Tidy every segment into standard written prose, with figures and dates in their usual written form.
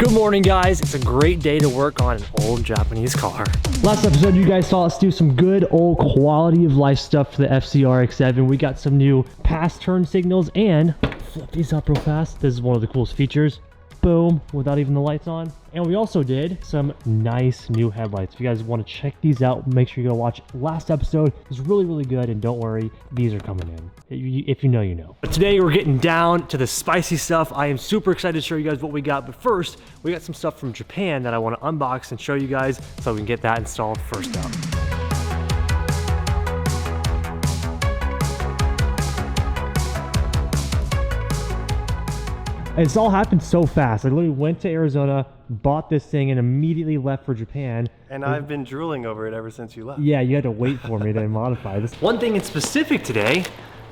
Good morning, guys. It's a great day to work on an old Japanese car. Last episode, you guys saw us do some good old quality of life stuff for the FC Rx7. We got some new pass turn signals and flip these up real fast. This is one of the coolest features. Boom, without even the lights on. And we also did some nice new headlights. If you guys want to check these out, make sure you go watch last episode. It's really good, and don't worry, these are coming in. If you know, you know. But today we're getting down to the spicy stuff. I am super excited to show you guys what we got, but first, we got some stuff from Japan that I want to unbox and show you guys so we can get that installed first up. It's all happened so fast. I literally went to Arizona, bought this thing, and immediately left for Japan. And I've been drooling over it ever since you left. Yeah, you had to wait for me to modify this. One thing in specific today,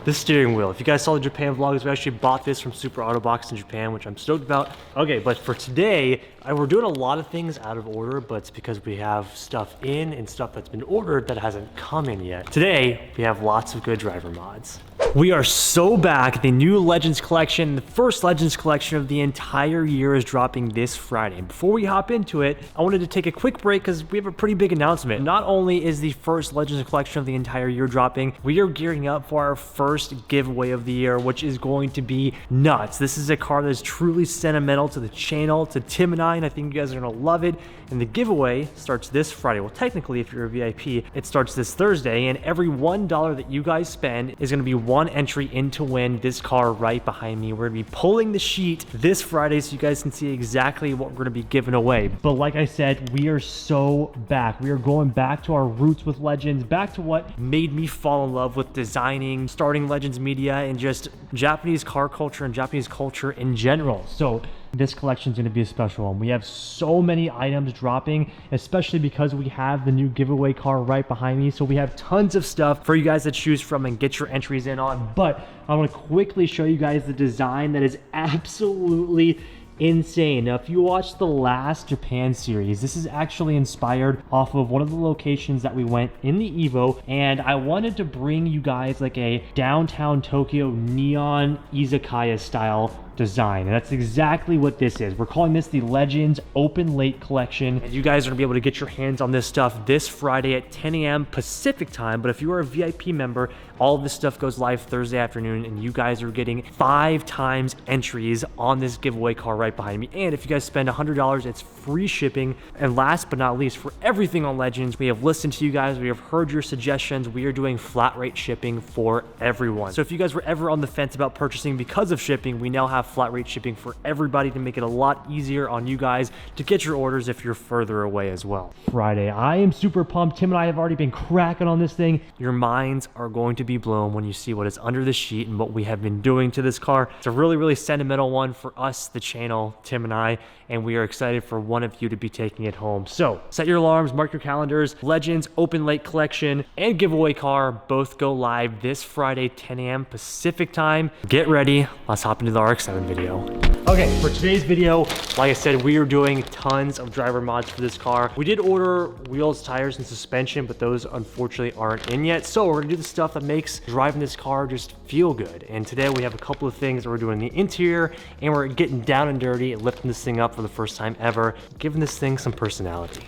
the steering wheel. If you guys saw the Japan vlogs, we actually bought this from Super Auto Box in Japan, which I'm stoked about. Okay, but for today, we're doing a lot of things out of order, but it's because we have stuff in and stuff that's been ordered that hasn't come in yet. Today, we have lots of good driver mods. We are so back. The new Legends collection, the first Legends collection of the entire year, is dropping this Friday. And before we hop into it, I wanted to take a quick break because we have a pretty big announcement. Not only is the first Legends collection of the entire year dropping, we are gearing up for our first giveaway of the year, which is going to be nuts. This is a car that is truly sentimental to the channel, to Tim and I think you guys are gonna love it. And the giveaway starts this Friday. Well, technically, if you're a VIP, it starts this Thursday, and every $1 that you guys spend is gonna be one entry in to win this car right behind me. We're gonna be pulling the sheet this Friday so you guys can see exactly what we're gonna be giving away. But like I said, we are so back. We are going back to our roots with Legends, back to what made me fall in love with designing, starting Legends Media, and just Japanese car culture and Japanese culture in general. So this collection is going to be a special one. We have so many items dropping, especially because we have the new giveaway car right behind me. So we have tons of stuff for you guys to choose from and get your entries in on. But I want to quickly show you guys the design that is absolutely insane. Now, if you watched the last Japan series, this is actually inspired off of one of the locations that we went in the Evo, and I wanted to bring you guys like a downtown Tokyo neon izakaya style design, and that's exactly what this is. We're calling this the Legends Open Late Collection, and you guys are gonna be able to get your hands on this stuff this Friday at 10 a.m. Pacific time. But if you are a VIP member, all of this stuff goes live Thursday afternoon, and you guys are getting 5 times entries on this giveaway car right behind me. And if you guys spend $100, it's free shipping. And last but not least, for everything on Legends, we have listened to you guys, we have heard your suggestions. We are doing flat rate shipping for everyone. So if you guys were ever on the fence about purchasing because of shipping, we now have flat rate shipping for everybody to make it a lot easier on you guys to get your orders if you're further away as well. Friday, I am super pumped. Tim and I have already been cracking on this thing. Your minds are going to be blown when you see what is under the sheet and what we have been doing to this car. It's a really sentimental one for us, the channel, Tim and I, and we are excited for one of you to be taking it home. So set your alarms, mark your calendars. Legends Open Late Collection and giveaway car both go live this Friday, 10 a.m. Pacific time. Get ready. Let's hop into the RX-7 video. Okay, for today's video, like I said, we are doing tons of driver mods for this car. We did order wheels, tires, and suspension, but those unfortunately aren't in yet. So we're gonna do the stuff that makes driving this car just feel good. And today we have a couple of things that we're doing in the interior, and we're getting down and dirty and lifting this thing up for the first time ever, giving this thing some personality.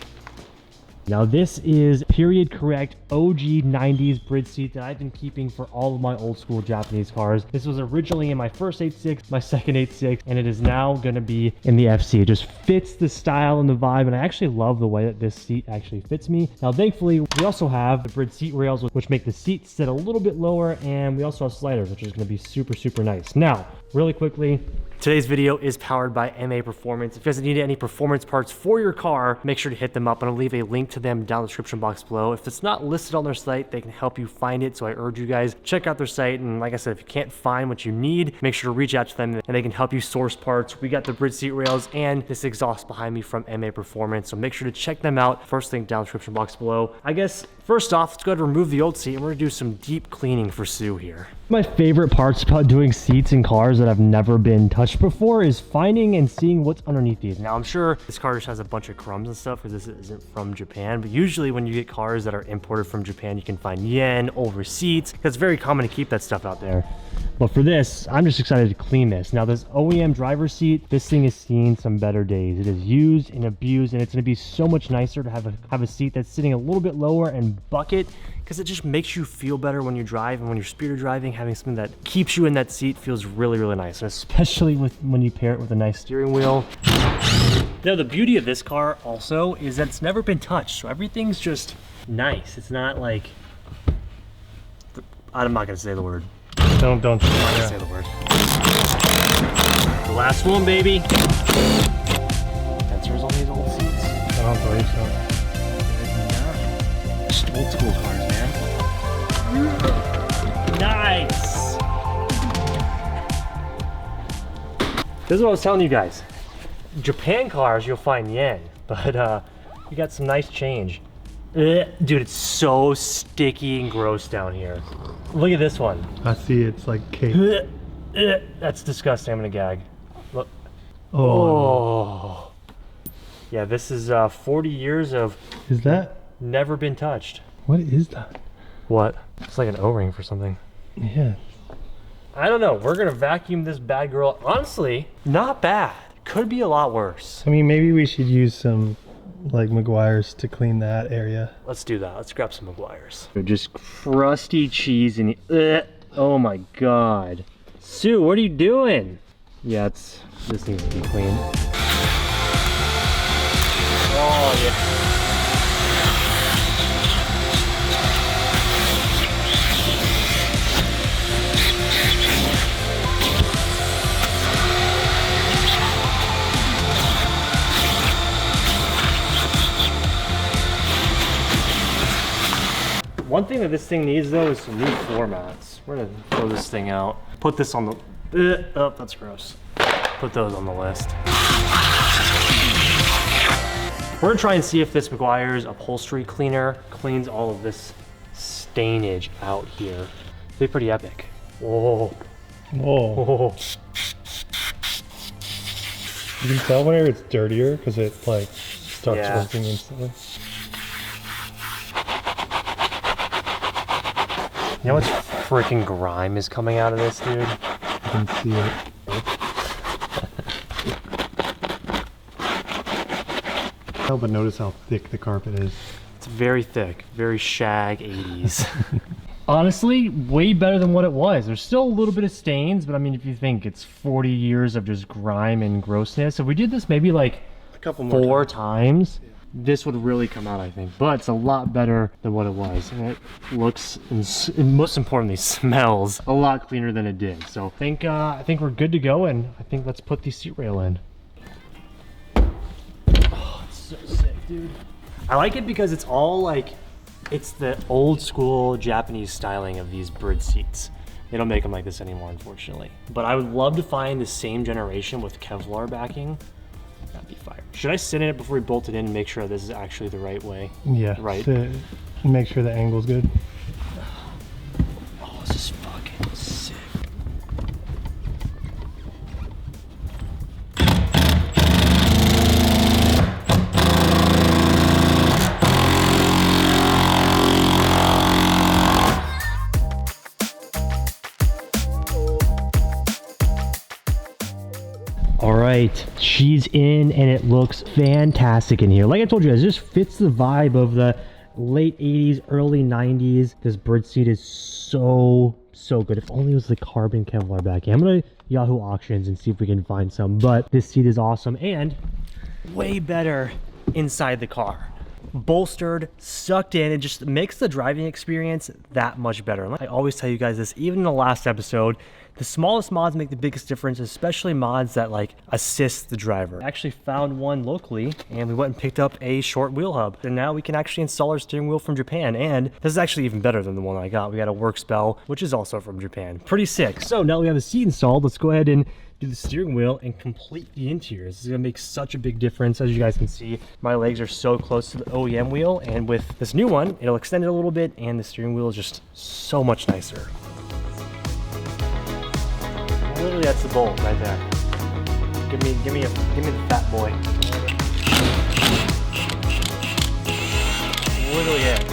Now this is period correct OG 90s bridge seat that I've been keeping for all of my old school Japanese cars. This was originally in my first 8.6, my second 8.6, and it is now gonna be in the FC. It just fits the style and the vibe, and I actually love the way that this seat actually fits me. Now thankfully, we also have the bridge seat rails, which make the seat sit a little bit lower, and we also have sliders, which is gonna be super nice. Now, really quickly, today's video is powered by MA Performance. If you guys need any performance parts for your car, make sure to hit them up, and I'll leave a link to them down in the description box below. If it's not listed on their site, they can help you find it. So I urge you guys, check out their site. And like I said, if you can't find what you need, make sure to reach out to them and they can help you source parts. We got the bridge seat rails and this exhaust behind me from MA Performance. So make sure to check them out. First link down in the description box below. I guess first off, let's go ahead and remove the old seat, and we're gonna do some deep cleaning for Sue here. My favorite parts about doing seats in cars that have never been touched before is finding and seeing what's underneath these. Now I'm sure this car just has a bunch of crumbs and stuff because this isn't from Japan, but usually when you get cars that are imported from Japan, you can find yen, old receipts. It's very common to keep that stuff out there. But for this, I'm just excited to clean this. Now this OEM driver's seat, this thing has seen some better days. It is used and abused, and it's gonna be so much nicer to have a seat that's sitting a little bit lower and bucket, because it just makes you feel better when you drive, and when you're speeder driving, having something that keeps you in that seat feels really, really nice, and especially when you pair it with a nice steering wheel. Now the beauty of this car also is that it's never been touched, so everything's just nice. It's not like, I'm not gonna say the word. Don't Say the word. The last one, baby. Sensors on these old seats. I don't believe so. Just old school cars, man. Nice. This is what I was telling you guys. Japan cars, you'll find yen, but you got some nice change. Dude, it's so sticky and gross down here. Look at this one. I see it's like cake. That's disgusting. I'm gonna gag. Look. Oh. Oh. Yeah, this is 40 years of Is that? never been touched. What is that? What? It's like an O-ring for something. Yeah. I don't know. We're gonna vacuum this bad girl. Honestly, not bad. Could be a lot worse. I mean, maybe we should use some like Meguiar's to clean that area. Let's do that. Let's grab some Meguiar's. Just crusty cheese and oh my god. Sue, what are you doing? Yeah, this needs to be cleaned. Oh yeah. One thing that this thing needs though is some new floor mats. We're gonna throw this thing out. Put this on the, oh, that's gross. Put those on the list. We're gonna try and see if this Meguiar's upholstery cleaner cleans all of this stainage out here. It'd be pretty epic. Whoa. Whoa. Whoa. You can tell whenever it's dirtier because it like starts Yeah. working instantly. You know what freaking grime is coming out of this, dude? I can see it. Oh, but notice how thick the carpet is. It's very thick, very shag 80s. Honestly, way better than what it was. There's still a little bit of stains, but I mean, if you think it's 40 years of just grime and grossness, if we did this maybe like A couple more 4 times, this would really come out, I think. But it's a lot better than what it was. And it looks, and most importantly, smells a lot cleaner than it did. So I think we're good to go, and I think let's put the seat rail in. Oh, it's so sick, dude. I like it because it's all like, it's the old school Japanese styling of these bird seats. They don't make them like this anymore, unfortunately. But I would love to find the same generation with Kevlar backing. That'd be fire. Should I sit in it before we bolt it in and make sure this is actually the right way? Yeah. Right. To make sure the angle's good. Oh, this is fucking sick. All right, she's in and it looks fantastic in here. Like I told you guys, it just fits the vibe of the late 80s, early 90s. This bird seat is so good. If only it was the carbon Kevlar backing. I'm gonna Yahoo auctions and see if we can find some, but this seat is awesome and way better inside the car. Bolstered, sucked in, it just makes the driving experience that much better. I always tell you guys this, even in the last episode, the smallest mods make the biggest difference, especially mods that like assist the driver. I actually found one locally and we went and picked up a short wheel hub. And now we can actually install our steering wheel from Japan. And this is actually even better than the one I got. We got a Works Bell, which is also from Japan. Pretty sick. So now we have the seat installed. Let's go ahead and do the steering wheel and complete the interior. This is gonna make such a big difference. As you guys can see, my legs are so close to the OEM wheel, and with this new one, it'll extend it a little bit, and the steering wheel is just so much nicer. Literally, that's the bolt right there. Give me the fat boy. Literally it.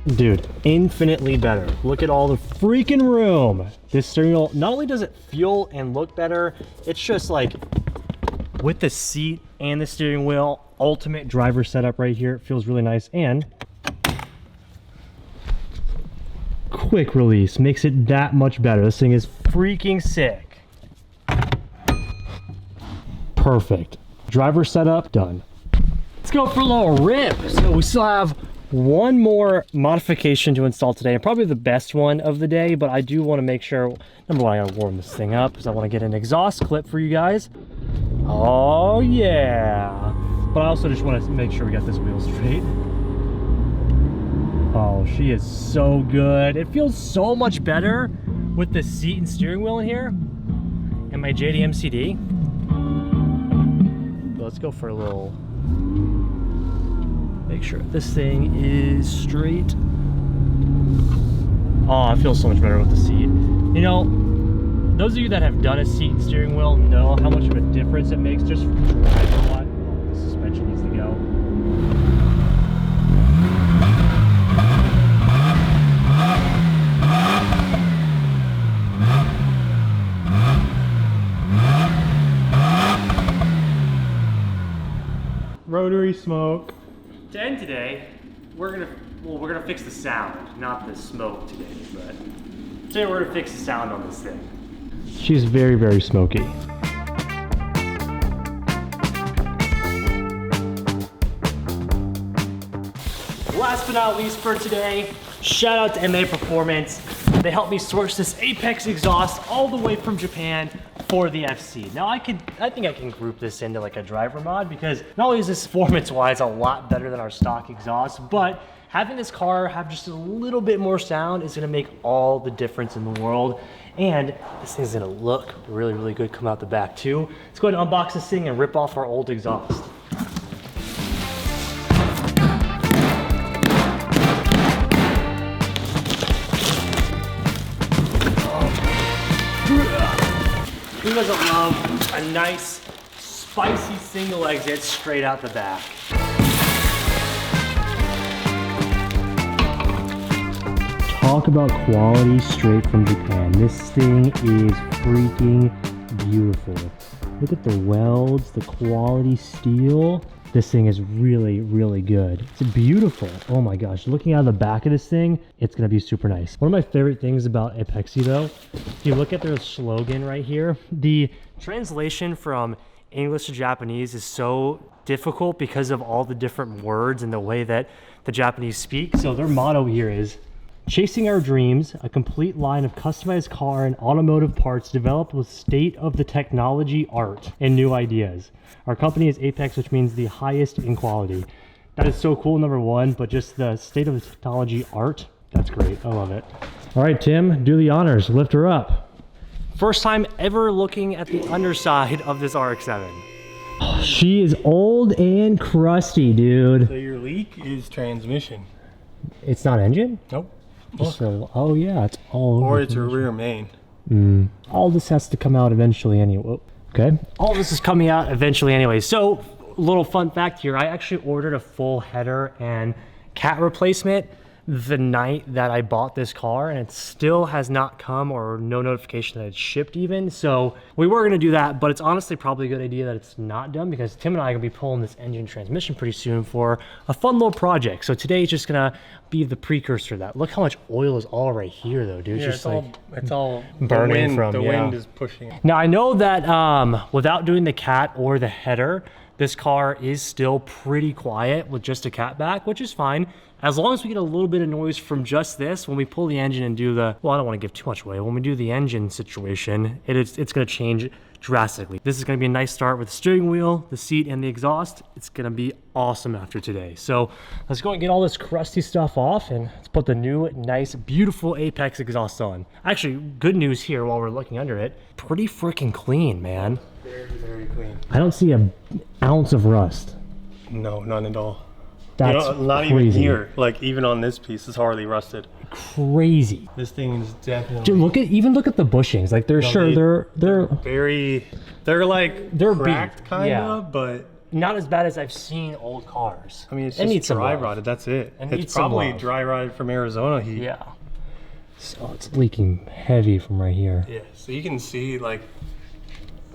Dude, infinitely better. Look at all the freaking room. This steering wheel, not only does it feel and look better, it's just like with the seat and the steering wheel, ultimate driver setup right here. It feels really nice, and quick release makes it that much better. This thing is freaking sick. Perfect. Driver setup done. Let's go for a little rip. So we still have one more modification to install today, and probably the best one of the day, but I do want to make sure, number one, I gotta warm this thing up because I want to get an exhaust clip for you guys. Oh yeah. But I also just want to make sure we got this wheel straight. Oh, she is so good. It feels so much better with the seat and steering wheel in here and my JDM CD. But let's go for a little, make sure this thing is straight. Oh, it feels so much better with the seat. You know, those of you that have done a seat and steering wheel know how much of a difference it makes just from driving a lot. Oh, the suspension needs to go. Rotary smoke. To end today, we're gonna fix the sound, not the smoke today, but today we're gonna fix the sound on this thing. She's very, very smoky. Last but not least for today, shout out to APR Performance. They helped me source this Apex exhaust all the way from Japan for the FC. Now I think I can group this into like a driver mod, because not only is this performance-wise a lot better than our stock exhaust, but having this car have just a little bit more sound is gonna make all the difference in the world. And this thing's gonna look really, really good coming out the back too. Let's go ahead and unbox this thing and rip off our old exhaust. Who doesn't love a nice, spicy single exit straight out the back? Talk about quality straight from Japan. This thing is freaking beautiful. Look at the welds, the quality steel. This thing is really, really good. It's beautiful. Oh my gosh, looking out of the back of this thing, it's gonna be super nice. One of my favorite things about Apexi though, if you look at their slogan right here, the translation from English to Japanese is so difficult because of all the different words and the way that the Japanese speak. So their motto here is, chasing our dreams, a complete line of customized car and automotive parts developed with state-of-the-technology art and new ideas. Our company is Apex, which means the highest in quality. That is so cool, number one, but just the state-of-the-technology art, that's great. I love it. All right, Tim, do the honors. Lift her up. First time ever looking at the underside of this RX-7. She is old and crusty, dude. So your leak is transmission. It's not engine? Nope. So, oh yeah, it's all over. Or it's a rear main. All this has to come out eventually anyway. Okay. All this is coming out eventually anyway. So, little fun fact here, I actually ordered a full header and cat replacement the night that I bought this car, and it still has not come, or no notification that it's shipped even. So we were gonna do that, but it's honestly probably a good idea that it's not done, because Tim and I are gonna be pulling this engine transmission pretty soon for a fun little project. So today is just gonna be the precursor to that. Look how much oil is all right here though, dude. Yeah, it's just it's all burning the wind is pushing it. Now I know that without doing the cat or the header, this car is still pretty quiet with just a catback, which is fine. As long as we get a little bit of noise from just this, when we pull the engine and do the, well, I don't want to give too much away. When we do the engine situation, it's going to change drastically. This is going to be a nice start with the steering wheel, the seat, and the exhaust. It's going to be awesome after today. So let's go and get all this crusty stuff off, and let's put the new, nice, beautiful Apex exhaust on. Actually, good news here while we're looking under it. Pretty freaking clean, man. Very, very clean. I don't see an ounce of rust. No, none at all. That's not crazy. even here. Like, even on this piece, it's hardly rusted. Crazy. This thing is definitely. Dude, look at the bushings. Like they're No, they're they're like they're cracked beat. kind of, Yeah. but not as bad as I've seen old cars. I mean, it's It just needs some dry love. rotted. That's it. It It's needs some probably love. dry rotted from Arizona heat. Yeah. So it's leaking heavy from right here. Yeah. So you can see like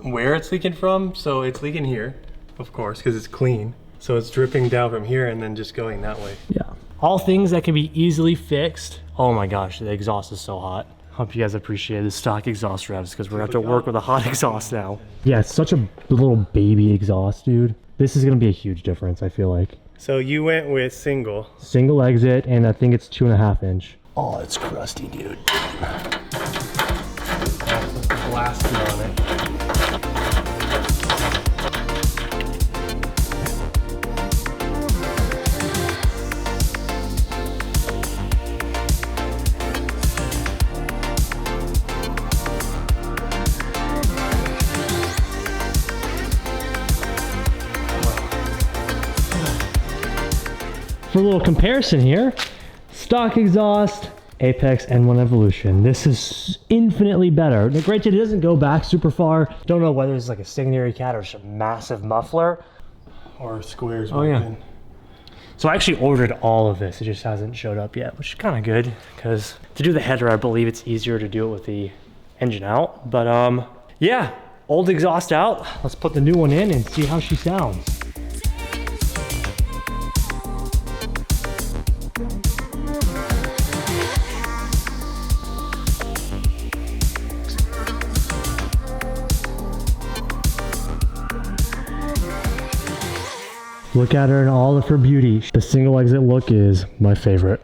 where it's leaking from. So it's leaking here, of course, because it's clean. So it's dripping down from here and then just going that way. Yeah. All things that can be easily fixed. Oh my gosh, the exhaust is so hot. Hope you guys appreciate the stock exhaust revs because we're gonna have to work with a hot exhaust now. Yeah, it's such a little baby exhaust, dude. This is gonna be a huge difference, I feel like. So you went with single. Single exit, and I think it's 2.5 inch. Oh, it's crusty, dude. Blasted on it. For a little comparison here, stock exhaust, Apex N1 Evolution. This is infinitely better. Now, granted, it doesn't go back super far. Don't know whether it's like a secondary cat or just a massive muffler. Or squares. Oh yeah. In. So I actually ordered all of this. It just hasn't showed up yet, which is kind of good because to do the header, I believe it's easier to do it with the engine out. But yeah, old exhaust out. Let's put the new one in and see how she sounds. Look at her in all of her beauty. The single exit look is my favorite.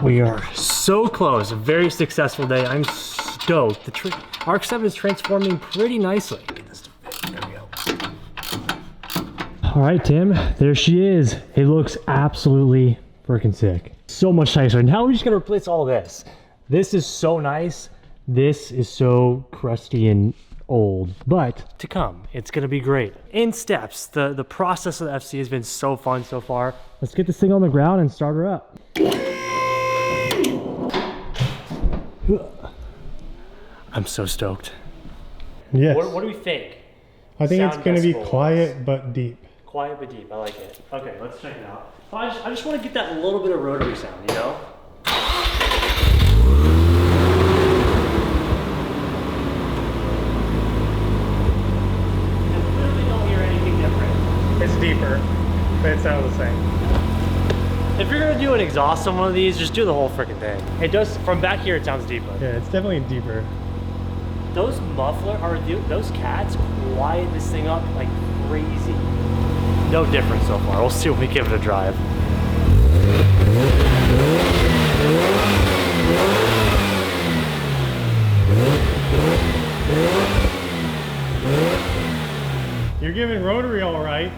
We are so close. A very successful day. I'm stoked. The RX-7 is transforming pretty nicely. Get this to fit. There we go. All right, Tim. There she is. It looks absolutely freaking sick. So much nicer. Now we're just gonna replace all this. This is so nice. This is so crusty and old, but to come, it's gonna be great. In steps, the process of the FC has been so fun so far. Let's get this thing on the ground and start her up. I'm so stoked. Yes. What do we think? I think it's Sound going to be decibel. quiet but deep. Quiet but deep, I like it. Okay, let's check it out. I just want to get that little bit of rotary sound, you know? It's deeper, but it sounds the same. If you're gonna do an exhaust on one of these, just do the whole freaking thing. It does, from back here, it sounds deeper. Yeah, it's definitely deeper. Those those cats quiet this thing up like crazy. No difference so far. We'll see when we give it a drive. You're giving rotary all right.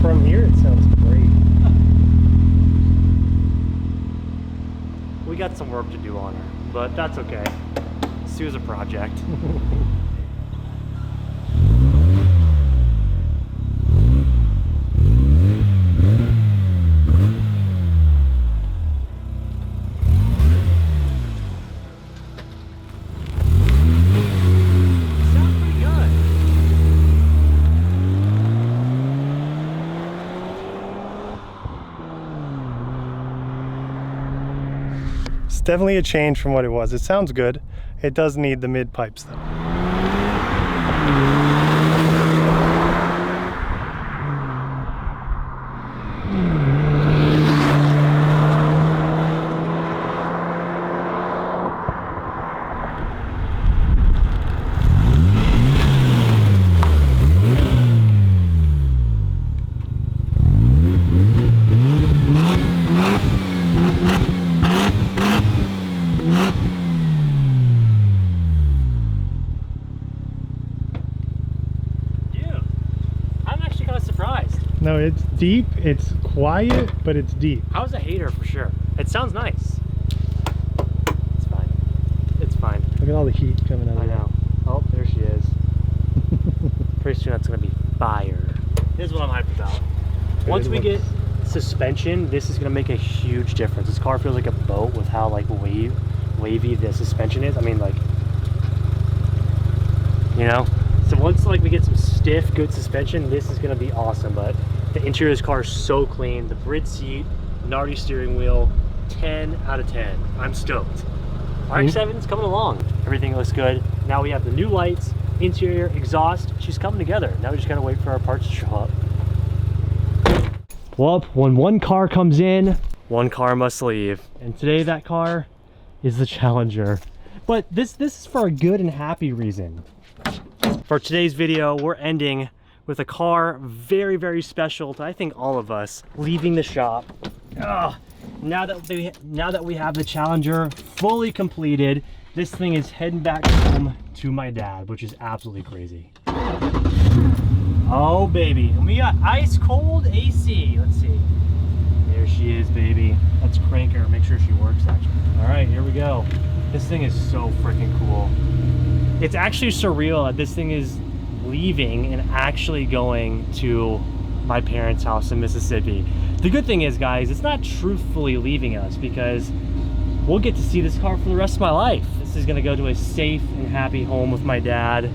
From here, it sounds great. We got some work to do on her, but that's okay. Sue's a project. It's definitely a change from what it was. It sounds good. It does need the mid pipes though. No, it's deep, it's quiet, but it's deep. I was a hater for sure. It sounds nice. It's fine. It's fine. Look at all the heat coming out of I it. know. Oh, there she is. Pretty soon that's gonna be fire. Here's what I'm hyped about. Once we get suspension, this is gonna make a huge difference. This car feels like a boat with how like wavy the suspension is. I mean, like, you know? So once like we get some stiff, good suspension, this is gonna be awesome. But the interior of this car is so clean. The Brit seat, Nardi steering wheel, 10 out of 10. I'm stoked. RX-7 is coming along. Everything looks good. Now we have the new lights, interior, exhaust. She's coming together. Now we just gotta wait for our parts to show up. Well, when one car comes in, one car must leave. And today that car is the Challenger. But this is for a good and happy reason. For today's video, we're ending with a car very, very special to I think all of us, leaving the shop. Now that we have the Challenger fully completed, this thing is heading back home to my dad, which is absolutely crazy. Oh baby, and we got ice cold AC. Let's see. There she is, baby. Let's crank her, make sure she works actually. All right, here we go. This thing is so freaking cool. It's actually surreal that this thing is leaving and actually going to my parents' house in Mississippi. The good thing is, guys, it's not truthfully leaving us because we'll get to see this car for the rest of my life. This is gonna go to a safe and happy home with my dad.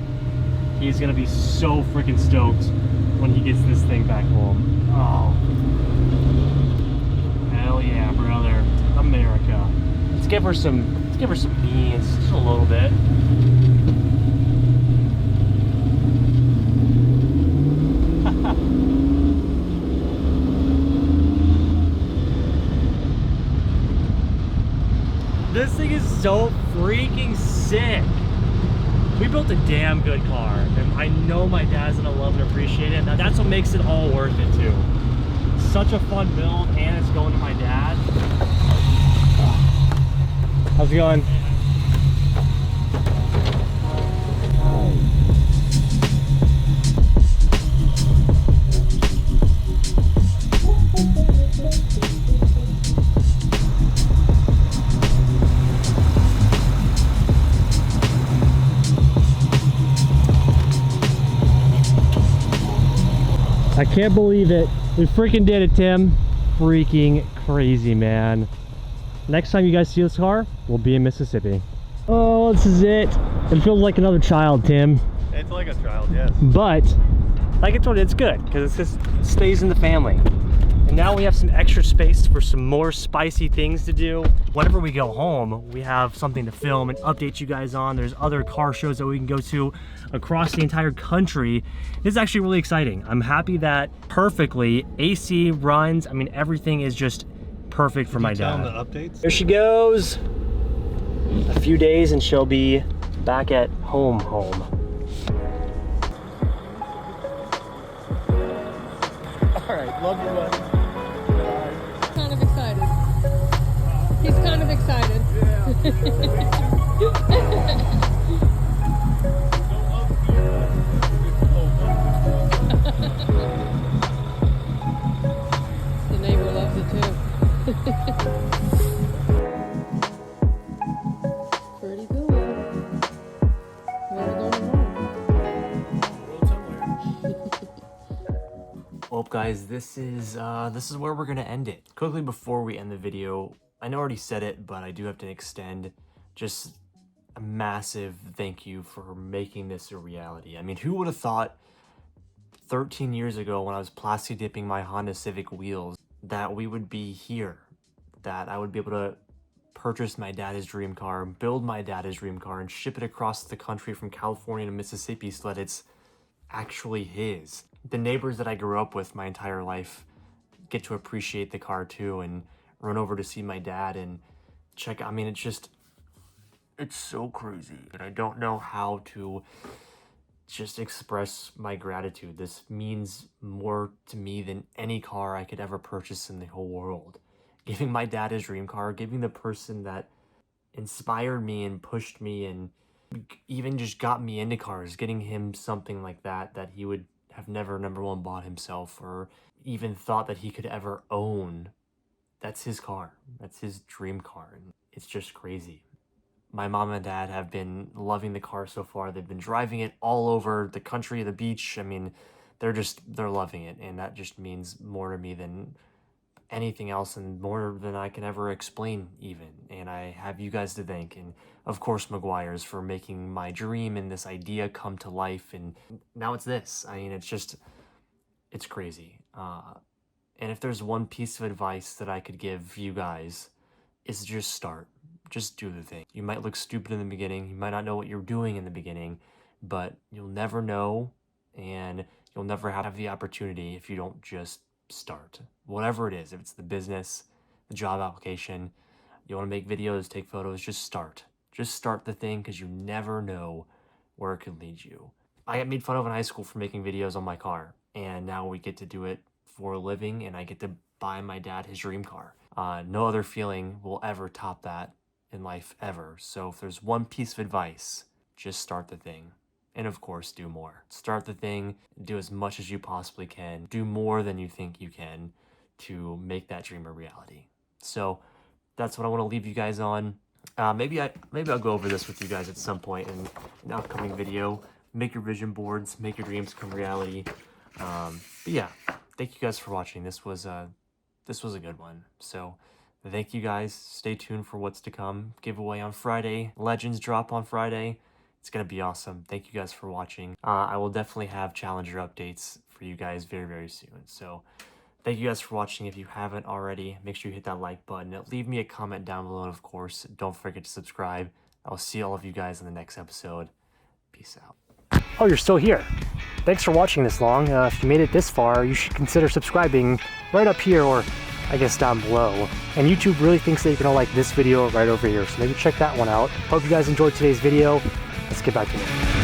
He's gonna be so freaking stoked when he gets this thing back home. Oh, hell yeah, brother. America. Let's give her some beans, just a little bit. This thing is so freaking sick. We built a damn good car, and I know my dad's gonna love and appreciate it. Now that's what makes it all worth it too. Such a fun build, and it's going to my dad. How's it going? I can't believe it. We freaking did it, Tim. Freaking crazy, man. Next time you guys see this car, we'll be in Mississippi. Oh, this is it. It feels like another child, Tim. It's like a child, yes. But, like I told you, it's good because it just stays in the family. And now we have some extra space for some more spicy things to do. Whenever we go home, we have something to film and update you guys on. There's other car shows that we can go to across the entire country. This is actually really exciting. I'm happy that perfectly AC runs. I mean, everything is just perfect for my dad. Tell him the updates. There she goes. A few days and she'll be back at home. All right, love you, buddy. Kind of excited. He's kind of excited. The neighbor loves it too. Pretty cool. Where are we going home? Well, guys, this is where we're gonna end it. Quickly before we end the video, I know I already said it, but I do have to extend just a massive thank you for making this a reality. I mean, who would have thought 13 years ago when I was plastic dipping my Honda Civic wheels that we would be here, that I would be able to purchase my dad's dream car, build my dad's dream car, and ship it across the country from California to Mississippi so that it's actually his. The neighbors that I grew up with my entire life get to appreciate the car too and run over to see my dad and check. I mean, it's so crazy, and I don't know how to just express my gratitude. This means more to me than any car I could ever purchase in the whole world. Giving my dad his dream car, giving the person that inspired me and pushed me and even just got me into cars, getting him something like that he would have never, number one, bought himself or even thought that he could ever own. That's his car. That's his dream car. And it's just crazy. My mom and dad have been loving the car so far. They've been driving it all over the country, the beach. I mean, they're loving it. And that just means more to me than anything else and more than I can ever explain even. And I have you guys to thank, and of course McGuire's for making my dream and this idea come to life, and now it's this. I mean, it's crazy. And if there's one piece of advice that I could give you guys, is just start. Just do the thing. You might look stupid in the beginning, you might not know what you're doing in the beginning, but you'll never know, and you'll never have the opportunity if you don't just start. Whatever it is, if it's the business, the job application, you want to make videos, take photos, just start. Just start the thing, because you never know where it could lead you. I got made fun of in high school for making videos on my car, and now we get to do it for a living, and I get to buy my dad his dream car. No other feeling will ever top that in life ever. So if there's one piece of advice, just start the thing. And of course, do more. Start the thing, do as much as you possibly can, do more than you think you can to make that dream a reality. So that's what I want to leave you guys on. Maybe I'll go over this with you guys at some point in an upcoming video. Make your vision boards, make your dreams come reality. But yeah, thank you guys for watching. This was a good one. So thank you guys. Stay tuned for what's to come. Giveaway on Friday. Legends drop on Friday. It's going to be awesome. Thank you guys for watching. I will definitely have Challenger updates for you guys very, very soon. So thank you guys for watching. If you haven't already, make sure you hit that like button. Leave me a comment down below, and of course, don't forget to subscribe. I'll see all of you guys in the next episode. Peace out. Oh, you're still here. Thanks for watching this long. If you made it this far, you should consider subscribing right up here, or I guess down below. And YouTube really thinks that you're gonna like this video right over here, so maybe check that one out. Hope you guys enjoyed today's video. Let's get back to it.